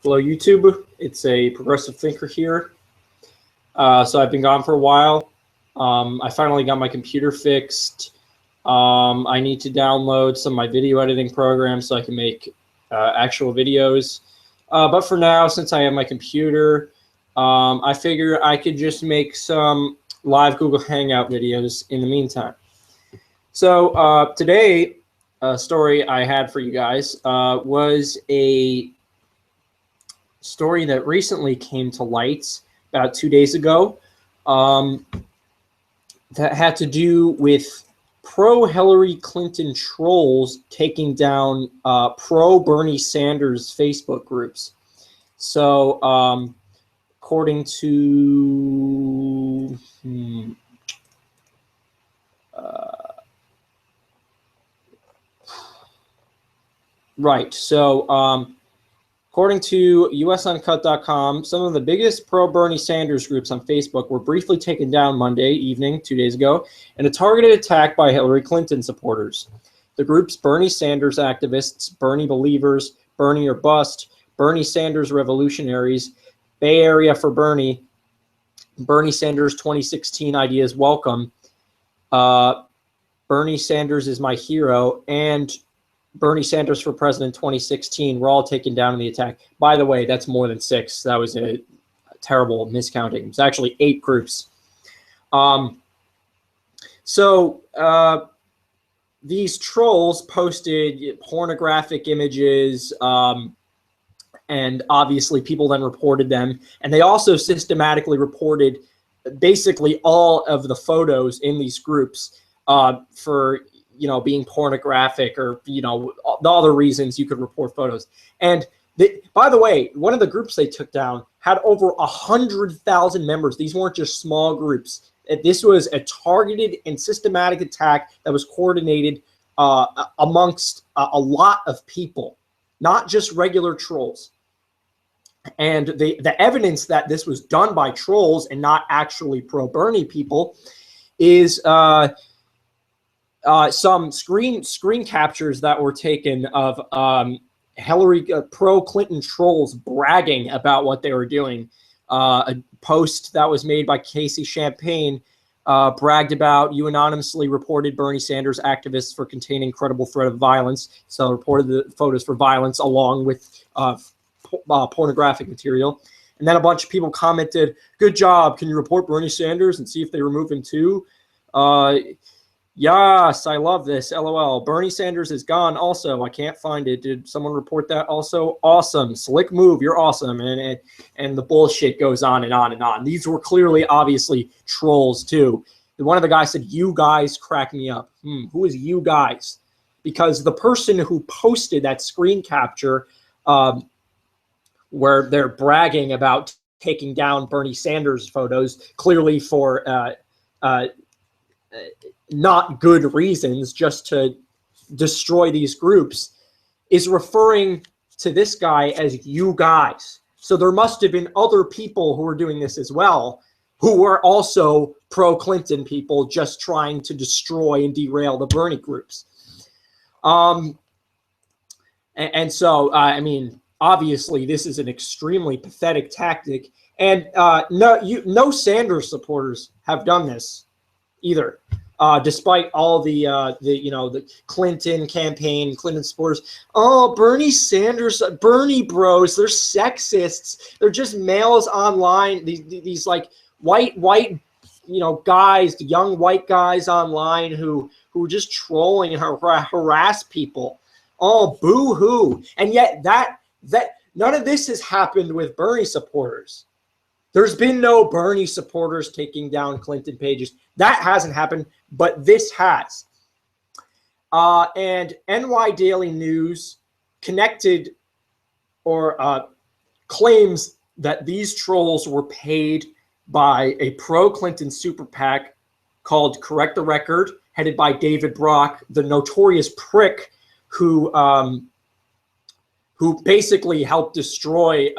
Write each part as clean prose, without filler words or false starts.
Hello, YouTube. It's a progressive thinker here. So I've been gone for a while. I finally got my computer fixed. I need to download some of my video editing programs so I can make actual videos. But for now, since I have my computer, I figure I could just make some live Google Hangout videos in the meantime. So today, a story I had for you guys was a story that recently came to light about 2 days ago that had to do with pro-Hillary Clinton trolls taking down pro-Bernie Sanders Facebook groups. So according to according to usuncut.com, some of the biggest pro-Bernie Sanders groups on Facebook were briefly taken down Monday evening, 2 days ago, in a targeted attack by Hillary Clinton supporters. The groups Bernie Sanders activists, Bernie believers, Bernie or bust, Bernie Sanders revolutionaries, Bay Area for Bernie, Bernie Sanders 2016 ideas welcome, Bernie Sanders is my hero, and Bernie Sanders for President 2016 were all taken down in the attack. By the way, that's more than 6. That was a terrible miscounting. It's actually 8 groups. These trolls posted pornographic images, and obviously people then reported them. And they also systematically reported basically all of the photos in these groups for being pornographic or, the other reasons you could report photos. And by the way, one of the groups they took down had over 100,000 members. These weren't just small groups. This was a targeted and systematic attack that was coordinated amongst a lot of people, not just regular trolls. And the evidence that this was done by trolls and not actually pro-Bernie people is some screen captures that were taken of Hillary pro-Clinton trolls bragging about what they were doing. A post that was made by Casey Champagne bragged about "you anonymously reported Bernie Sanders activists for containing credible threat of violence." So reported the photos for violence along with pornographic material. And then a bunch of people commented, "Good job. Can you report Bernie Sanders and see if they remove him too?" Yes, I love this. LOL. Bernie Sanders is gone also. I can't find it. Did someone report that also? Awesome. Slick move. You're awesome. And the bullshit goes on and on and on. These were clearly, obviously, trolls too. One of the guys said, "You guys crack me up." Who is you guys? Because the person who posted that screen capture where they're bragging about taking down Bernie Sanders photos, clearly for not good reasons, just to destroy these groups, is referring to this guy as "you guys." So there must have been other people who were doing this as well, who were also pro-Clinton people just trying to destroy and derail the Bernie groups. I mean, obviously this is an extremely pathetic tactic, and no Sanders supporters have done this either. Despite all the Clinton campaign, Clinton supporters, "Oh, Bernie Sanders, Bernie bros, they're sexists. They're just males online. These like white guys, young white guys online who are just trolling and harass people. Oh, boo-hoo." And yet that none of this has happened with Bernie supporters. There's been no Bernie supporters taking down Clinton pages. That hasn't happened, but this has. And NY Daily News connected or claims that these trolls were paid by a pro-Clinton super PAC called Correct the Record, headed by David Brock, the notorious prick who basically helped destroy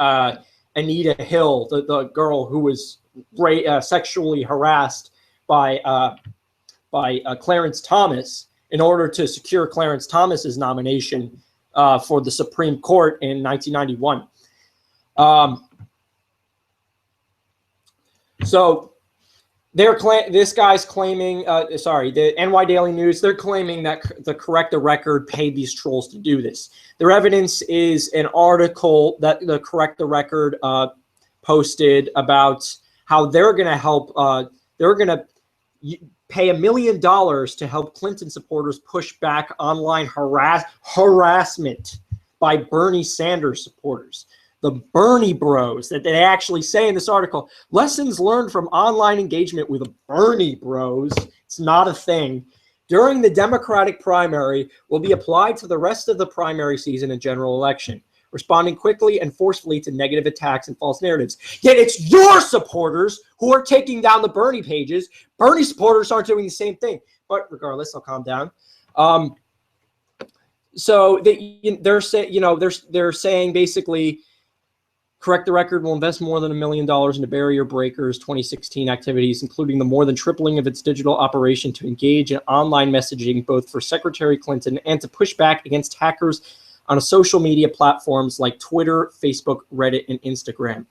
Anita Hill, the girl who was sexually harassed by Clarence Thomas, in order to secure Clarence Thomas's nomination for the Supreme Court in 1991. So this guy's claiming, the NY Daily News, they're claiming that the Correct the Record paid these trolls to do this. Their evidence is an article that the Correct the Record posted about how they're going to help, they're going to pay $1 million to help Clinton supporters push back online harassment by Bernie Sanders supporters. The Bernie bros that they actually say in this article, lessons learned from online engagement with Bernie bros. It's not a thing. During the Democratic primary will be applied to the rest of the primary season and general election, responding quickly and forcefully to negative attacks and false narratives. Yet it's your supporters who are taking down the Bernie pages. Bernie supporters aren't doing the same thing. But regardless, I'll calm down. So they're saying basically, Correct the Record will invest more than $1 million into Barrier Breakers 2016 activities, including the more than tripling of its digital operation to engage in online messaging, both for Secretary Clinton and to push back against hackers on social media platforms like Twitter, Facebook, Reddit, and Instagram.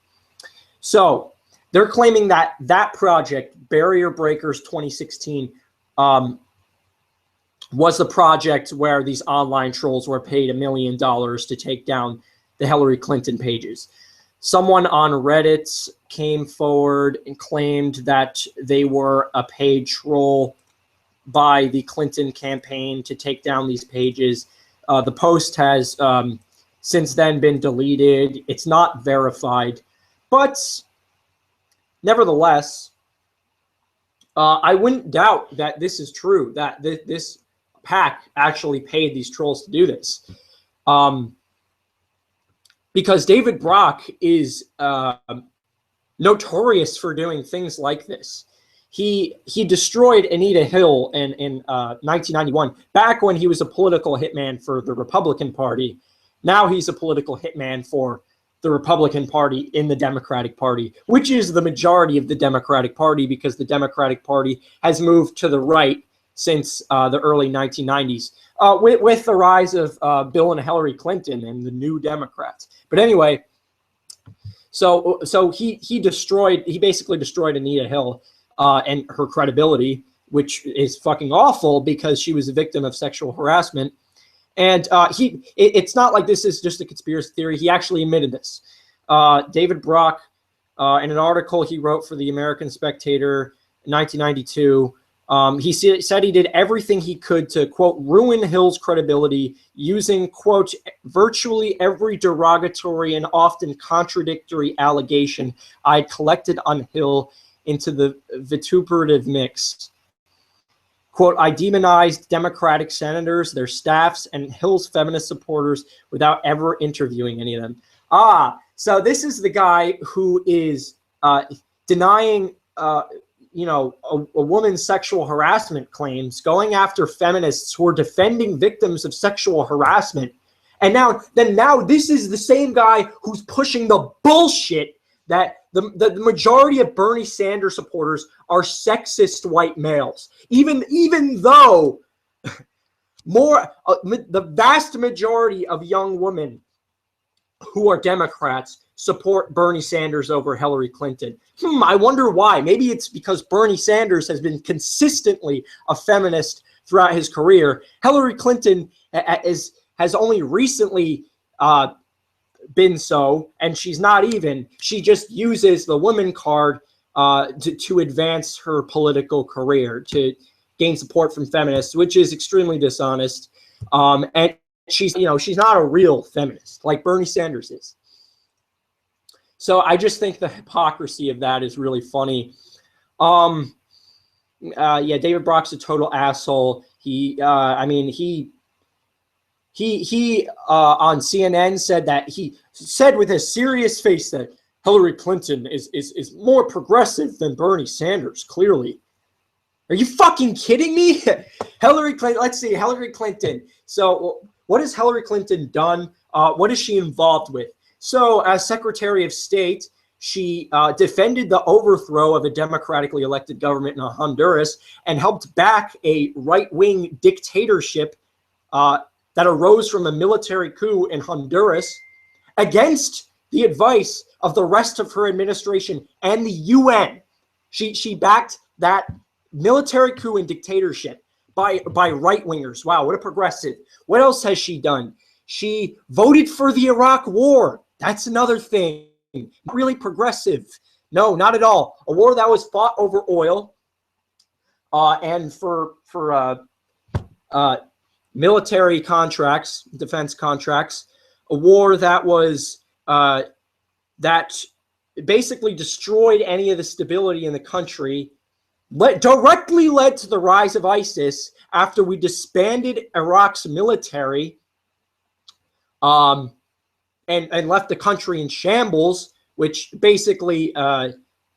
So they're claiming that that project, Barrier Breakers 2016, was the project where these online trolls were paid $1 million to take down the Hillary Clinton pages. Someone on Reddit came forward and claimed that they were a paid troll by the Clinton campaign to take down these pages. The post has since then been deleted. It's not verified. But nevertheless, I wouldn't doubt that this is true, that this PAC actually paid these trolls to do this. Because David Brock is notorious for doing things like this. He destroyed Anita Hill in 1991, back when he was a political hitman for the Republican Party. Now he's a political hitman for the Republican Party in the Democratic Party, which is the majority of the Democratic Party, because the Democratic Party has moved to the right since the early 1990s. With the rise of Bill and Hillary Clinton and the New Democrats. But anyway, so he basically destroyed Anita Hill and her credibility, which is fucking awful because she was a victim of sexual harassment. And it's not like this is just a conspiracy theory. He actually admitted this. David Brock, in an article he wrote for the American Spectator in 1992, he said he did everything he could to, quote, ruin Hill's credibility using, quote, virtually every derogatory and often contradictory allegation I collected on Hill into the vituperative mix. Quote, I demonized Democratic senators, their staffs, and Hill's feminist supporters without ever interviewing any of them. So this is the guy who is denying a woman's sexual harassment claims, going after feminists who are defending victims of sexual harassment. And now this is the same guy who's pushing the bullshit that the majority of Bernie Sanders supporters are sexist white males, even though the vast majority of young women who are Democrats support Bernie Sanders over Hillary Clinton. I wonder why. Maybe it's because Bernie Sanders has been consistently a feminist throughout his career. Hillary Clinton has only recently been so, and she's not even. She just uses the woman card to advance her political career, to gain support from feminists, which is extremely dishonest. And she's not a real feminist like Bernie Sanders is. So I just think the hypocrisy of that is really funny. Yeah, David Brock's a total asshole. He on CNN said with a serious face that Hillary Clinton is more progressive than Bernie Sanders, clearly. Are you fucking kidding me? Hillary Clinton, let's see, Hillary Clinton. So what has Hillary Clinton done? What is she involved with? So as Secretary of State, she defended the overthrow of a democratically elected government in Honduras and helped back a right-wing dictatorship that arose from a military coup in Honduras against the advice of the rest of her administration and the UN. She backed that military coup and dictatorship by right-wingers. Wow, what a progressive. What else has she done? She voted for the Iraq War. That's another thing. Not really progressive. No, not at all. A war that was fought over oil and for military contracts, defense contracts. A war that was that basically destroyed any of the stability in the country. Directly led to the rise of ISIS after we disbanded Iraq's military and left the country in shambles, which basically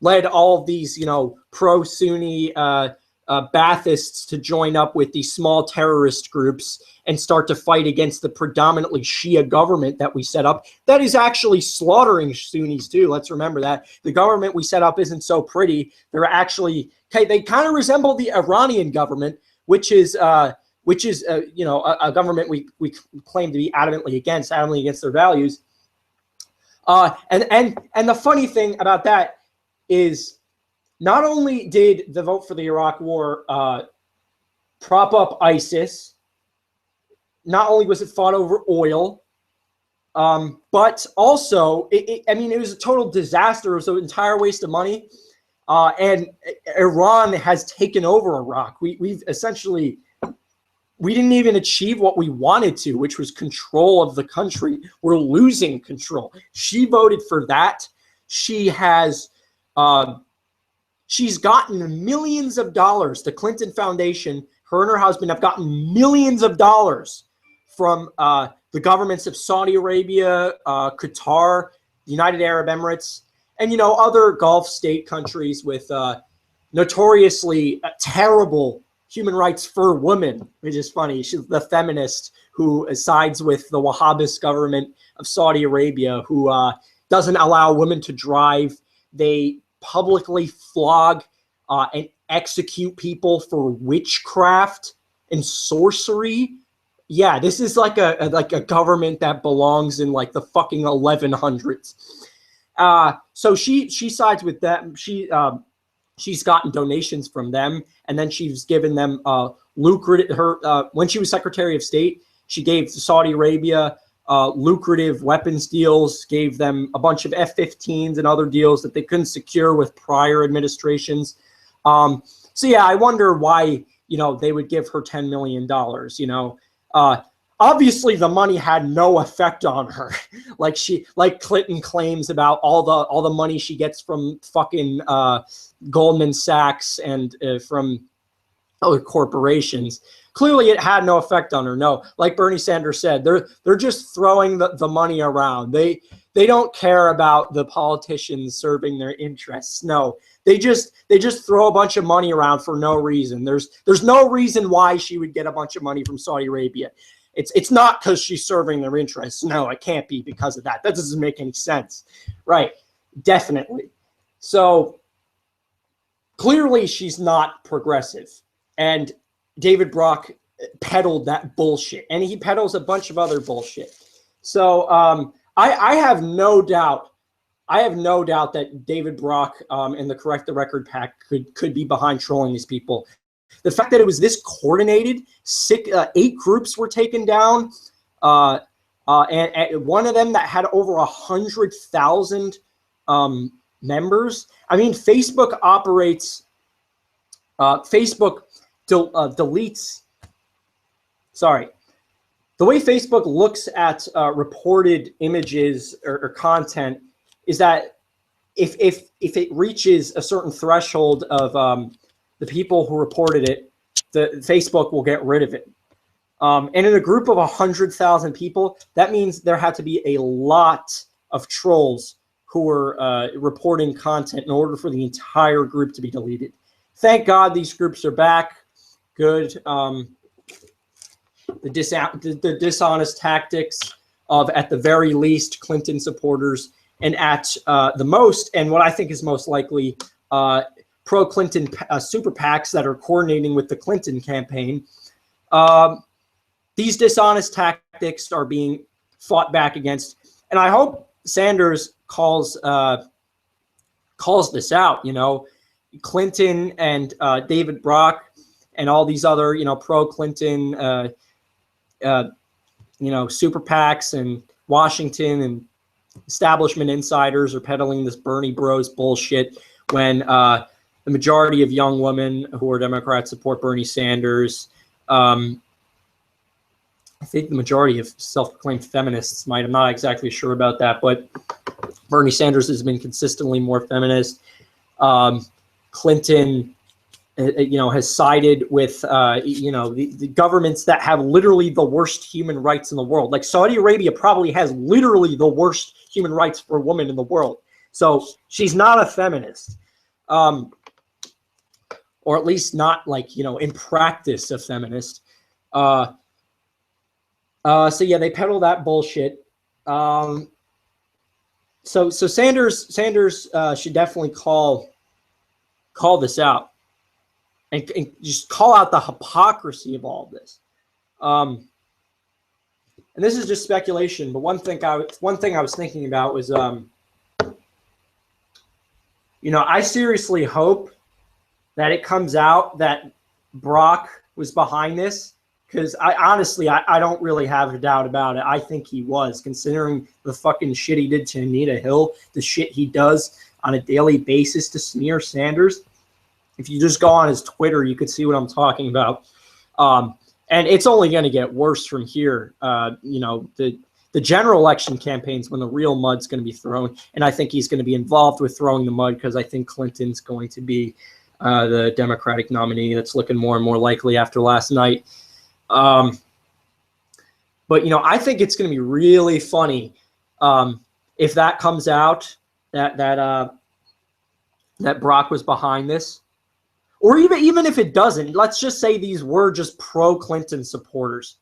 led all of these, you know, pro-Sunni Baathists to join up with these small terrorist groups and start to fight against the predominantly Shia government that we set up. That is actually slaughtering Sunnis too. Let's remember that. The government we set up isn't so pretty. They're actually, they kind of resemble the Iranian government, which is you know, a government we claim to be adamantly against their values. And the funny thing about that is, not only did the vote for the Iraq War prop up ISIS, not only was it fought over oil, but also, I mean, it was a total disaster. It was an entire waste of money. And Iran has taken over Iraq. We've essentially, we didn't even achieve what we wanted to, which was control of the country. We're losing control. She voted for that. She has, she's gotten millions of dollars. The Clinton Foundation, her and her husband have gotten millions of dollars from the governments of Saudi Arabia, Qatar, the United Arab Emirates, and, you know, other Gulf state countries with notoriously terrible human rights for women, which is funny. She's the feminist who sides with the Wahhabist government of Saudi Arabia, who doesn't allow women to drive. They publicly flog and execute people for witchcraft and sorcery. Yeah, this is like a government that belongs in like the fucking 1100s. So she sides with them. She's gotten donations from them, and then she's given them lucrative. When she was Secretary of State, she gave Saudi Arabia lucrative weapons deals, gave them a bunch of F-15s and other deals that they couldn't secure with prior administrations. So yeah, I wonder why, you know, they would give her $10 million. You know, obviously the money had no effect on her. like Clinton claims about all the money she gets from fucking Goldman Sachs and from other corporations. Clearly it had no effect on her. No, like Bernie Sanders said, they're just throwing the money around. They don't care about the politicians serving their interests. No, they just throw a bunch of money around for no reason. There's no reason why she would get a bunch of money from Saudi Arabia. It's not because she's serving their interests. No, it can't be because of that. That doesn't make any sense. Right. Definitely. So clearly she's not progressive. And David Brock peddled that bullshit. And he peddles a bunch of other bullshit. So I have no doubt. I have no doubt that David Brock and the Correct the Record PAC could be behind trolling these people. The fact that it was this coordinated, 8 groups were taken down, and one of them that had over 100,000 members. I mean, Facebook operates. Facebook deletes. Sorry, the way Facebook looks at reported images or content is that if it reaches a certain threshold of the people who reported it, the Facebook will get rid of it. And in a group of 100,000 people, that means there had to be a lot of trolls who were reporting content in order for the entire group to be deleted. Thank God these groups are back. Good. The dishonest tactics of, at the very least, Clinton supporters, and at the most, and what I think is most likely, pro-Clinton super PACs that are coordinating with the Clinton campaign. These dishonest tactics are being fought back against. And I hope Sanders calls this out. You know, Clinton and David Brock and all these other, you know, pro-Clinton, you know, super PACs and Washington and establishment insiders are peddling this Bernie Bros bullshit when the majority of young women who are Democrats support Bernie Sanders. I think the majority of self-proclaimed feminists might. I'm not exactly sure about that, but Bernie Sanders has been consistently more feminist. Clinton, you know, has sided with, you know, the governments that have literally the worst human rights in the world. Like Saudi Arabia probably has literally the worst human rights for women in the world. So she's not a feminist, or at least not like, you know, in practice a feminist. So yeah, they peddle that bullshit. So Sanders should definitely call this out and just call out the hypocrisy of all of this. And this is just speculation, but one thing I was thinking about was, you know, I seriously hope that it comes out that Brock was behind this, because I don't really have a doubt about it. I think he was, considering the fucking shit he did to Anita Hill, the shit he does on a daily basis to smear Sanders. If you just go on his Twitter, you could see what I'm talking about. And it's only going to get worse from here. You know, the general election campaigns when the real mud's going to be thrown. And I think he's going to be involved with throwing the mud because I think Clinton's going to be the Democratic nominee. That's looking more and more likely after last night. But, you know, I think it's going to be really funny if that comes out, that Brock was behind this. Or even if it doesn't, let's just say these were just pro-Clinton supporters.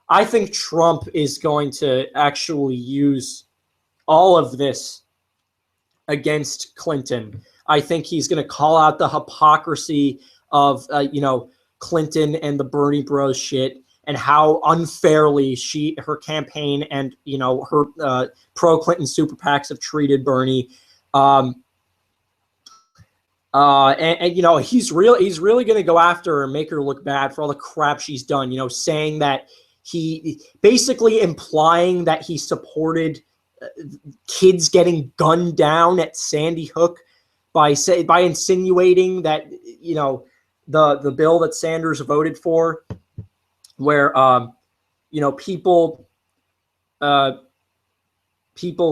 I think Trump is going to actually use all of this against Clinton. I think he's going to call out the hypocrisy of, you know, Clinton and the Bernie Bros shit and how unfairly her campaign and, you know, her pro-Clinton super PACs have treated Bernie. And you know, he's really going to go after her and make her look bad for all the crap she's done, you know, saying that he basically implying that he supported kids getting gunned down at Sandy Hook by insinuating that, you know, the bill that Sanders voted for, where you know, people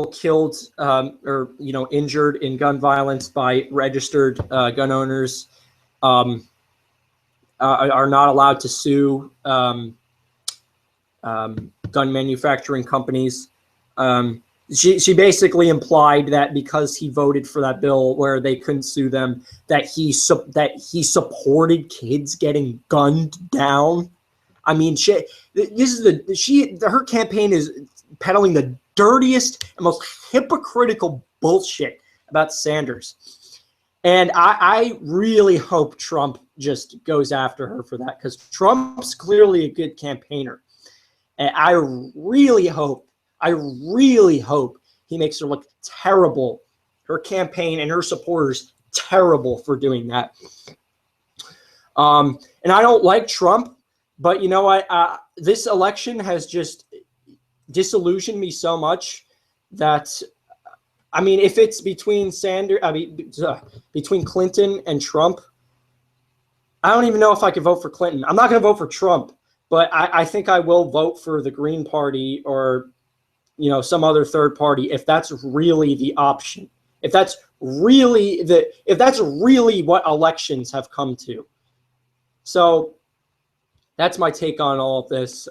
killed or, you know, injured in gun violence by registered gun owners are not allowed to sue gun manufacturing companies. She basically implied that because he voted for that bill where they couldn't sue them, that he supported kids getting gunned down. I mean, her campaign is peddling the dirtiest and most hypocritical bullshit about Sanders. And I really hope Trump just goes after her for that, because Trump's clearly a good campaigner. And I really hope he makes her look terrible, her campaign and her supporters terrible for doing that. And I don't like Trump, but you know, this election has just disillusioned me so much that, I mean, if it's between between Clinton and Trump, I don't even know if I could vote for Clinton. I'm not going to vote for Trump, but I think I will vote for the Green Party or, you know, some other third party if that's really the option. If that's really what elections have come to. So that's my take on all of this.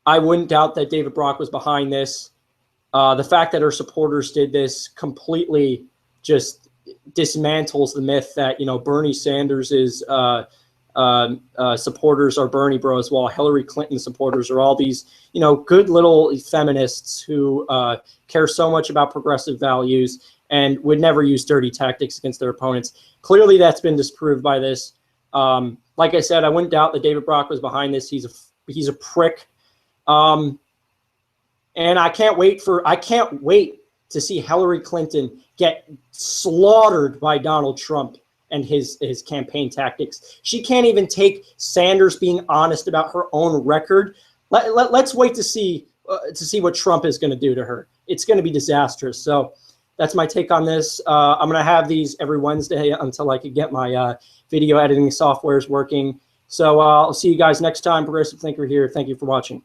I wouldn't doubt that David Brock was behind this. The fact that her supporters did this completely just dismantles the myth that, you know, Bernie Sanders' supporters are Bernie Bros, while Hillary Clinton supporters are all these, you know, good little feminists who care so much about progressive values and would never use dirty tactics against their opponents. Clearly, that's been disproved by this. Like I said, I wouldn't doubt that David Brock was behind this. He's a prick. And I can't wait to see Hillary Clinton get slaughtered by Donald Trump and his campaign tactics. She can't even take Sanders being honest about her own record. Let's wait to see what Trump is going to do to her. It's going to be disastrous. So that's my take on this. I'm going to have these every Wednesday until I can get my video editing softwares working. So I'll see you guys next time. Progressive Thinker here. Thank you for watching.